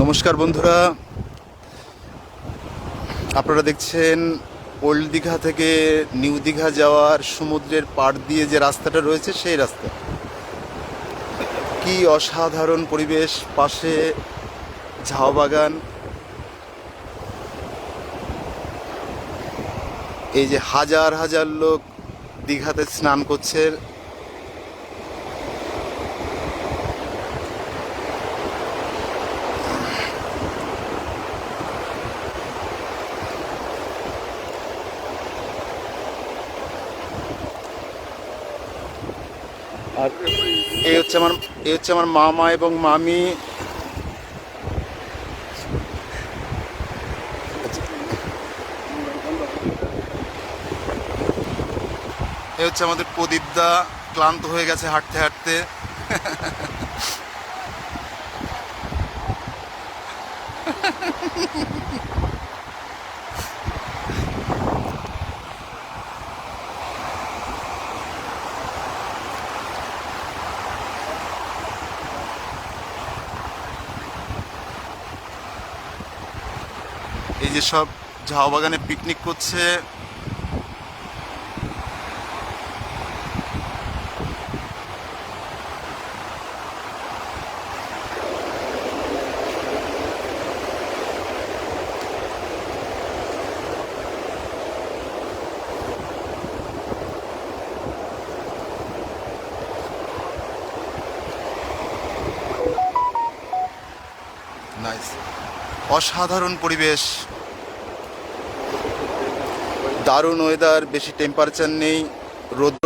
নমস্কার বন্ধুরা, আপনারা দেখছেন ওল্ড দীঘা থেকে নিউ দীঘা যাওয়ার সমুদ্রের পাড় দিয়ে যে রাস্তাটা রয়েছে সেই রাস্তা। কি অসাধারণ পরিবেশ, পাশে ঝাউ বাগান। এই যে হাজার হাজার লোক দীঘাতে স্নান করছে। আর এই হচ্ছে আমার মামা এবং মামি। এই হচ্ছে আমাদের প্রদীপদা, ক্লান্ত হয়ে গেছে হাঁটতে হাঁটতে। এই যে সব ঝাউ বাগানে পিকনিক করছে। নাইস, অসাধারণ পরিবেশ, দারুণ ওয়েদার, বেশি টেম্পারেচার নেই, রোদ্র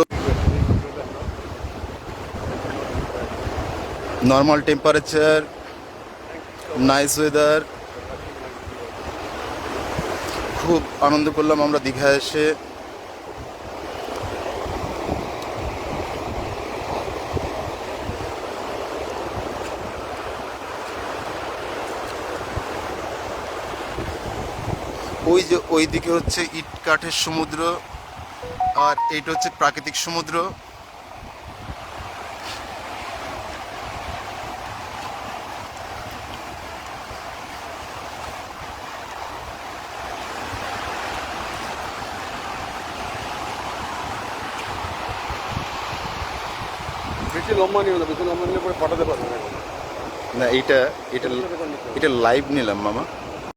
নর্মাল টেম্পারেচার, নাইস ওয়েদার। খুব আনন্দ করলাম আমরা দীঘায় এসে। ওই যে ওই দিকে হচ্ছে ইট কাঠের সমুদ্র, আর এইটা হচ্ছে প্রাকৃতিক সমুদ্র। বেশি লম্বা নিও না, বেশি লম্বা নিলে পরে ফাটাতে পারবে না। না, এটা এটা এটা লাইভ নিলাম মামা।